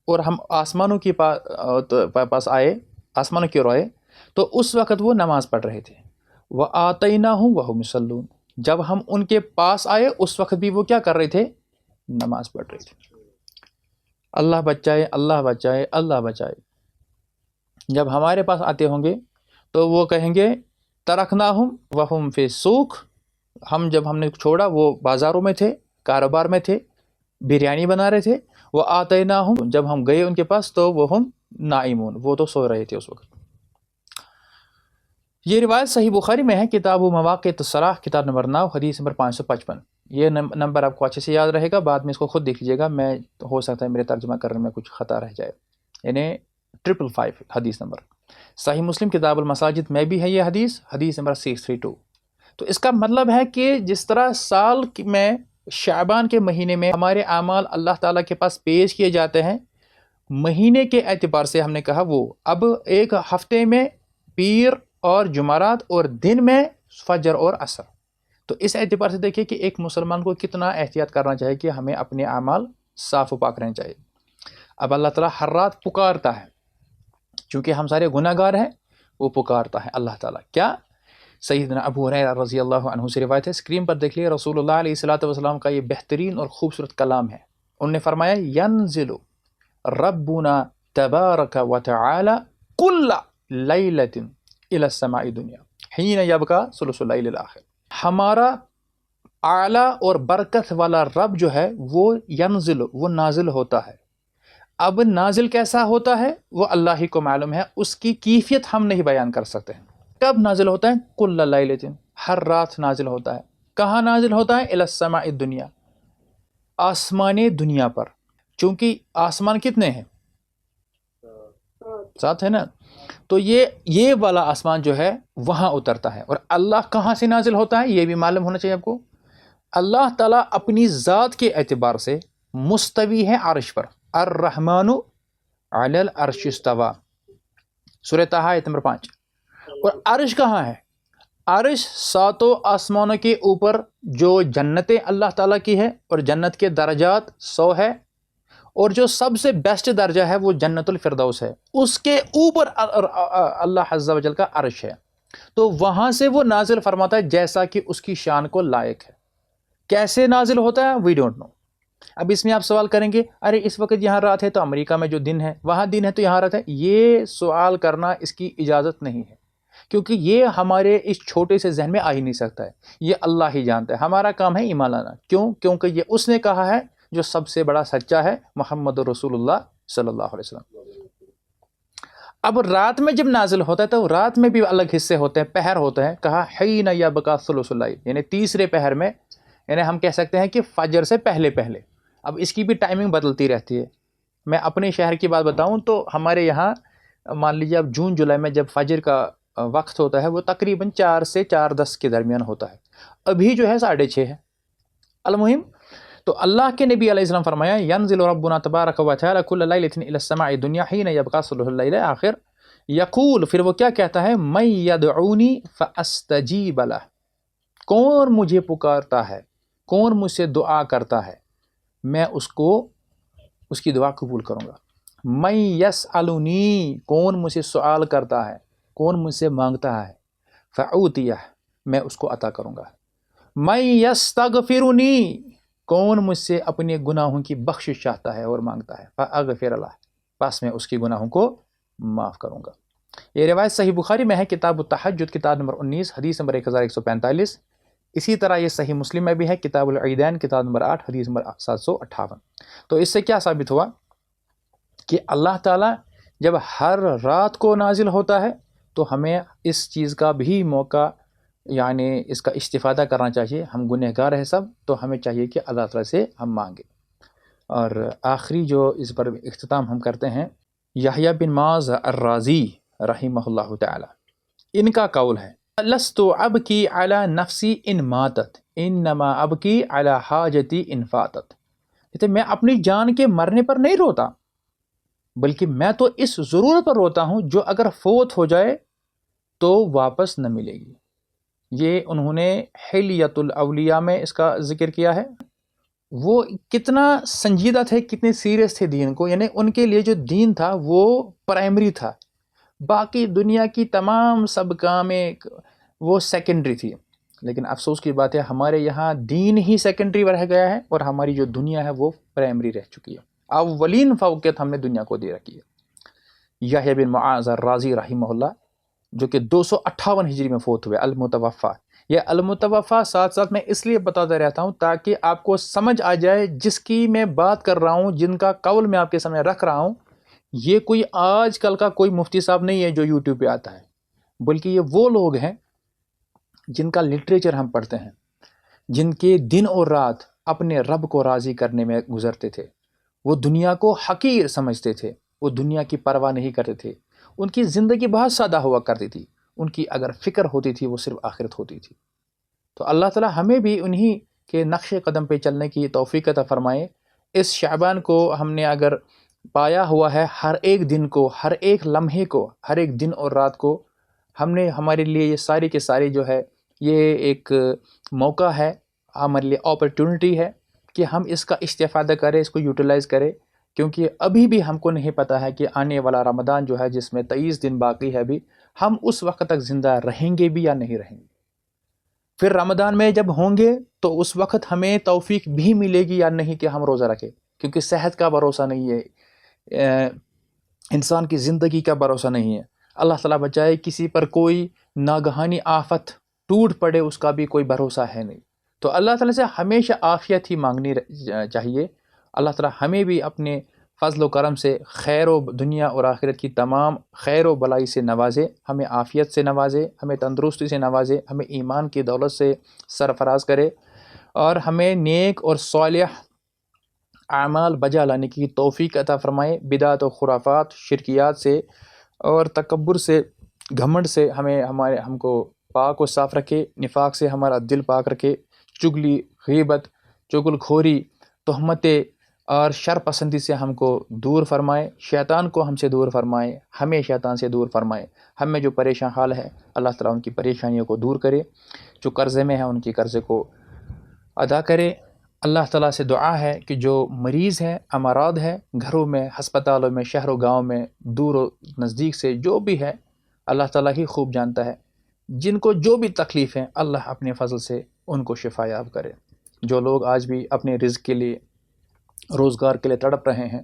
اور ہم آسمانوں کے پاس آئے، آسمانوں کی اور آئے، تو اس وقت وہ نماز پڑھ رہے تھے. وآتیناہم وہم یصلون، جب ہم ان کے پاس آئے اس وقت بھی وہ کیا کر رہے تھے؟ نماز پڑھ رہے تھے. اللہ بچائے، اللہ بچائے، اللہ بچائے. جب ہمارے پاس آتے ہوں گے تو وہ کہیں گے ترکناہم وہم فی السوق، ہم نے چھوڑا، وہ بازاروں میں تھے، کاروبار میں تھے، بریانی بنا رہے تھے. وہ آتیناہم، جب ہم گئے ان کے پاس تو وہ ہم نائمون، وہ تو سو رہے تھے اس وقت. یہ روایت صحیح بخاری میں ہے، کتاب مواقیت الصلاۃ، کتاب نمبر 9، حدیث نمبر 555. یہ نمبر آپ کو اچھے سے یاد رہے گا، بعد میں اس کو خود دیکھ لیجیے گا، میں ہو سکتا ہے میرے ترجمہ کرنے میں کچھ خطا رہ جائے. یعنی 555 حدیث نمبر. صحیح مسلم کتاب المساجد میں بھی ہے یہ حدیث، حدیث نمبر 632. تو اس کا مطلب ہے کہ جس طرح سال میں شعبان کے مہینے میں ہمارے اعمال اللہ تعالیٰ کے پاس پیش کیے جاتے ہیں، مہینے کے اعتبار سے ہم نے کہا وہ اب ایک ہفتے میں پیر اور جمعرات اور دن میں فجر اور عصر. تو اس اعتبار سے دیکھیں کہ ایک مسلمان کو کتنا احتیاط کرنا چاہیے کہ ہمیں اپنے اعمال صاف و پاک رہنے چاہیے. اب اللہ تعالیٰ ہر رات پکارتا ہے، چونکہ ہم سارے گناہ گار ہیں، وہ پکارتا ہے اللہ تعالیٰ. کیا؟ سیدنا ابو ہریرہ رضی اللہ عنہ سے روایت ہے، اسکرین پر دیکھ لیے، رسول اللہ علیہ الصلوۃ والسلام کا یہ بہترین اور خوبصورت کلام ہے. انہوں نے فرمایا ینزل ربنا تبارک و تعالی کل لیلۃ الی السماء الدنیا حین یبقی ثلث اللیل الاخر. ہمارا اعلیٰ اور برکت والا رب جو ہے وہ ینزل، وہ نازل ہوتا ہے. اب نازل کیسا ہوتا ہے وہ اللہ ہی کو معلوم ہے، اس کی کیفیت ہم نہیں بیان کر سکتے ہیں. کب نازل ہوتا ہے؟ کل لیلۃ، ہر رات نازل ہوتا ہے. کہاں نازل ہوتا ہے؟ الی السماء الدنیا، آسمان دنیا پر. چونکہ آسمان کتنے ہیں؟ 7 ہے نا. تو یہ والا آسمان جو ہے وہاں اترتا ہے. اور اللہ کہاں سے نازل ہوتا ہے یہ بھی معلوم ہونا چاہیے آپ کو. اللہ تعالیٰ اپنی ذات کے اعتبار سے مستوی ہے عرش پر. الرحمن علی العرش استوی، سورہ طٰہٰ آیت نمبر 5. اور عرش کہاں ہے؟ عرش 7 آسمانوں کے اوپر جو جنتیں اللہ تعالیٰ کی ہے، اور جنت کے درجات 100 ہے، اور جو سب سے بیسٹ درجہ ہے وہ جنت الفردوس ہے، اس کے اوپر اللہ عز و جل کا عرش ہے. تو وہاں سے وہ نازل فرماتا ہے جیسا کہ اس کی شان کو لائق ہے. کیسے نازل ہوتا ہے وی ڈونٹ نو. اب اس میں آپ سوال کریں گے ارے اس وقت یہاں رات ہے تو امریکہ میں جو دن ہے وہاں دن ہے تو یہاں رات ہے. یہ سوال کرنا اس کی اجازت نہیں ہے، کیونکہ یہ ہمارے اس چھوٹے سے ذہن میں آ ہی نہیں سکتا ہے. یہ اللہ ہی جانتا ہے. ہمارا کام ہے ایمان لانا. کیوں؟ کیونکہ یہ اس نے کہا ہے جو سب سے بڑا سچا ہے، محمد رسول اللہ صلی اللہ علیہ وسلم. اب رات میں جب نازل ہوتا ہے تو رات میں بھی الگ حصے ہوتے ہیں، پہر ہوتا ہے. کہا حین یبقی ثلث اللیل، یعنی تیسرے پہر میں، یعنی ہم کہہ سکتے ہیں کہ فجر سے پہلے پہلے. اب اس کی بھی ٹائمنگ بدلتی رہتی ہے. میں اپنے شہر کی بات بتاؤں تو ہمارے یہاں مان لیجیے اب جون جولائی میں جب فجر کا وقت ہوتا ہے وہ تقریباً 4 سے 4:10 کے درمیان ہوتا ہے. ابھی جو ہے 6:30 ہے. المہم تو اللہ کے نبی علیہ السلام فرمایا ینزل ربنا تبارک و تعالی کل لیلۃ الی السماء الدنیا حین یبقى ثلث اللیل آخر یقول، پھر وہ کیا کہتا ہے، من یدعونی فاستجیب لہ، کون مجھے پکارتا ہے، کون مجھ سے دعا کرتا ہے، میں اس کی دعا قبول کروں گا۔ من یسألنی، کون مجھ سے سوال کرتا ہے، کون مجھ سے مانگتا ہے، فاعطیہ، میں اس کو عطا کروں گا۔ من یستغفرنی، کون مجھ سے اپنے گناہوں کی بخشش چاہتا ہے اور مانگتا ہے، فاغفر لہ، پس میں اس کے گناہوں کو معاف کروں گا۔ یہ روایت صحیح بخاری میں ہے، کتاب التہجد کتاب نمبر 19 حدیث نمبر 1145۔ اسی طرح یہ صحیح مسلم میں بھی ہے، کتاب العیدین کتاب نمبر 8 حدیث نمبر 758۔ تو اس سے کیا ثابت ہوا کہ اللہ تعالیٰ جب ہر رات کو نازل ہوتا ہے تو ہمیں اس چیز کا بھی موقع، یعنی اس کا استفادہ کرنا چاہیے۔ ہم گنہگار ہیں سب، تو ہمیں چاہیے کہ اللہ تعالیٰ سے ہم مانگیں۔ اور آخری جو اس پر اختتام ہم کرتے ہیں، یحییٰ بن معاذ الرازی رحمہ اللہ تعالی، ان کا قول ہے، لست ابکی علی نفسی ان ماتت انما ابکی علی حاجتی ان فاتت، کہتے میں اپنی جان کے مرنے پر نہیں روتا، بلکہ میں تو اس ضرورت پر روتا ہوں جو اگر فوت ہو جائے تو واپس نہ ملے گی۔ یہ انہوں نے حلیۃ الاولیاء میں اس کا ذکر کیا ہے۔ وہ کتنا سنجیدہ تھے، کتنے سیریس تھے دین کو، یعنی ان کے لیے جو دین تھا وہ پرائمری تھا، باقی دنیا کی تمام سب کامیں وہ سیکنڈری تھی۔ لیکن افسوس کی بات ہے ہمارے یہاں دین ہی سیکنڈری رہ گیا ہے اور ہماری جو دنیا ہے وہ پرائمری رہ چکی ہے۔ اولین فوقیت ہم نے دنیا کو دے رکھی ہے۔ یحییٰ بن معاذ الرازی رحمہ اللہ، جو کہ 258 ہجری میں فوت ہوئے، المتوفا۔ یہ المتوفا ساتھ ساتھ میں اس لیے بتاتا رہتا ہوں تاکہ آپ کو سمجھ آ جائے جس کی میں بات کر رہا ہوں، جن کا قول میں آپ کے سامنے رکھ رہا ہوں، یہ کوئی آج کل کا کوئی مفتی صاحب نہیں ہے جو یوٹیوب پہ آتا ہے، بلکہ یہ وہ لوگ ہیں جن کا لٹریچر ہم پڑھتے ہیں، جن کے دن اور رات اپنے رب کو راضی کرنے میں گزرتے تھے۔ وہ دنیا کو حقیر سمجھتے تھے، وہ دنیا کی پرواہ نہیں کرتے تھے، ان کی زندگی بہت سادہ ہوا کرتی تھی، ان کی اگر فکر ہوتی تھی وہ صرف آخرت ہوتی تھی۔ تو اللہ تعالیٰ ہمیں بھی انہی کے نقش قدم پہ چلنے کی توفیق عطا فرمائے۔ اس شعبان کو ہم نے اگر پایا ہوا ہے، ہر ایک دن کو، ہر ایک لمحے کو، ہر ایک دن اور رات کو ہم نے، ہمارے لیے یہ ساری کے ساری جو ہے یہ ایک موقع ہے، ہمارے لیے اپرچونٹی ہے کہ ہم اس کا استفادہ کریں، اس کو یوٹیلائز کریں، کیونکہ ابھی بھی ہم کو نہیں پتہ ہے کہ آنے والا رمضان جو ہے جس میں 23 دن باقی ہے بھی، ہم اس وقت تک زندہ رہیں گے بھی یا نہیں رہیں گے۔ پھر رمضان میں جب ہوں گے تو اس وقت ہمیں توفیق بھی ملے گی یا نہیں کہ ہم روزہ رکھیں، کیونکہ صحت کا بھروسہ نہیں ہے، انسان کی زندگی کا بھروسہ نہیں ہے۔ اللہ تعالیٰ بچائے کسی پر کوئی ناگہانی آفت ٹوٹ پڑے، اس کا بھی کوئی بھروسہ ہے نہیں۔ تو اللہ تعالیٰ سے ہمیشہ عافیت ہی مانگنی چاہیے۔ اللہ تعالیٰ ہمیں بھی اپنے فضل و کرم سے خیر و دنیا اور آخرت کی تمام خیر و بلائی سے نوازے، ہمیں عافیت سے نوازے، ہمیں تندرستی سے نوازے، ہمیں ایمان کی دولت سے سرفراز کرے، اور ہمیں نیک اور صالح اعمال بجا لانے کی توفیق عطا فرمائے۔ بدعت و خرافات، شرکیات سے اور تکبر سے، گھمنڈ سے ہم کو پاک و صاف رکھے، نفاق سے ہمارا دل پاک رکھے، چگلی، غیبت، چغل کھوری، تہمتیں اور شر پسندی سے ہم کو دور فرمائے، شیطان کو ہم سے دور فرمائے، ہمیں شیطان سے دور فرمائے۔ ہم میں جو پریشان حال ہے اللہ تعالیٰ ان کی پریشانیوں کو دور کرے، جو قرضے میں ہیں ان کی قرضے کو ادا کرے۔ اللہ تعالیٰ سے دعا ہے کہ جو مریض ہیں، امراض ہیں، گھروں میں، ہسپتالوں میں، شہر و گاؤں میں، دور و نزدیک سے جو بھی ہے، اللہ تعالیٰ ہی خوب جانتا ہے، جن کو جو بھی تکلیف ہیں اللہ اپنے فضل سے ان کو شفا یاب کرے۔ جو لوگ آج بھی اپنے رزق کے لیے، روزگار کے لیے تڑپ رہے ہیں،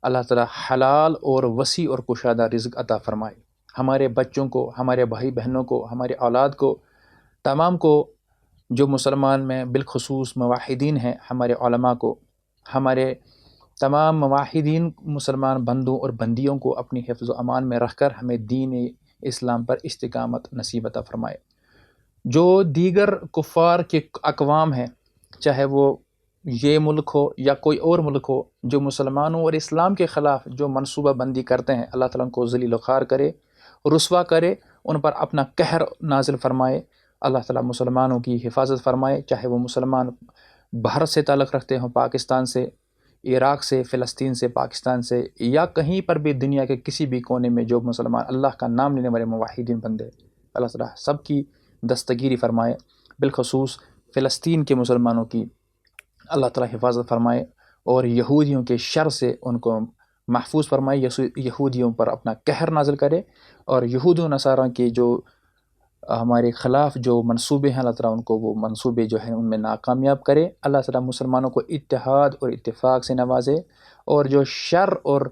اللہ تعالیٰ حلال اور وسیع اور کشادہ رزق عطا فرمائے۔ ہمارے بچوں کو، ہمارے بھائی بہنوں کو، ہمارے اولاد کو، تمام کو، جو مسلمان میں بالخصوص موحدین ہیں، ہمارے علماء کو، ہمارے تمام موحدین مسلمان بندوں اور بندیوں کو اپنی حفظ و امان میں رکھ کر ہمیں دین اسلام پر استقامت نصیب عطا فرمائے۔ جو دیگر کفار کے اقوام ہیں، چاہے وہ یہ ملک ہو یا کوئی اور ملک ہو، جو مسلمانوں اور اسلام کے خلاف جو منصوبہ بندی کرتے ہیں، اللہ تعالیٰ ان کو ذلیل و خوار کرے، رسوا کرے، ان پر اپنا قہر نازل فرمائے۔ اللہ تعالیٰ مسلمانوں کی حفاظت فرمائے، چاہے وہ مسلمان بھارت سے تعلق رکھتے ہوں، پاکستان سے، عراق سے، فلسطین سے، پاکستان سے، یا کہیں پر بھی دنیا کے کسی بھی کونے میں جو مسلمان اللہ کا نام لینے والے موحدین بندے، اللہ تعالیٰ سب کی دستگیری فرمائے، بالخصوص فلسطین کے مسلمانوں کی اللہ تعالیٰ حفاظت فرمائے، اور یہودیوں کے شر سے ان کو محفوظ فرمائے، یہودیوں پر اپنا قہر نازل کرے، اور یہود و نصارہ کے جو ہمارے خلاف جو منصوبے ہیں اللہ تعالیٰ ان کو وہ منصوبے جو ہیں ان میں ناکامیاب کرے، اللہ تعالیٰ مسلمانوں کو اتحاد اور اتفاق سے نوازے، اور جو شر اور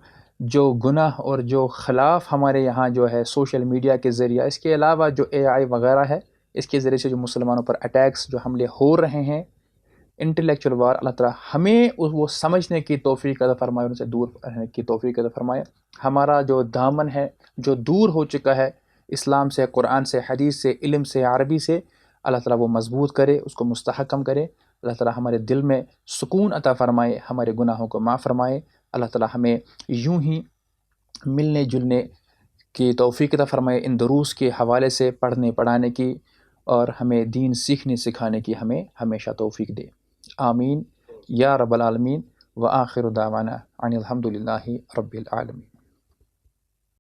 جو گناہ اور جو خلاف ہمارے یہاں جو ہے سوشل میڈیا کے ذریعہ، اس کے علاوہ جو AI وغیرہ ہے، اس کے ذریعے سے جو مسلمانوں پر اٹیکس جو حملے ہو رہے ہیں، انٹلیکچوئل وار، اللہ تعالیٰ ہمیں وہ سمجھنے کی توفیق عطا فرمائے، ان سے دور رہنے کی توفیق عطا فرمائے۔ ہمارا جو دامن ہے جو دور ہو چکا ہے اسلام سے، قرآن سے، حدیث سے، علم سے، عربی سے، اللہ تعالیٰ وہ مضبوط کرے، اس کو مستحکم کرے، اللہ تعالیٰ ہمارے دل میں سکون عطا فرمائے، ہمارے گناہوں کو معاف فرمائے، اللہ تعالیٰ ہمیں یوں ہی ملنے جلنے کی توفیق عطا فرمائے، ان دروس کے حوالے سے پڑھنے پڑھانے کی، اور ہمیں دین سیکھنے سکھانے کی ہمیں ہمیشہ توفیق دے، آمین یا رب العالمین۔ وآخر دعوانا ان الحمد للہ رب العالمین۔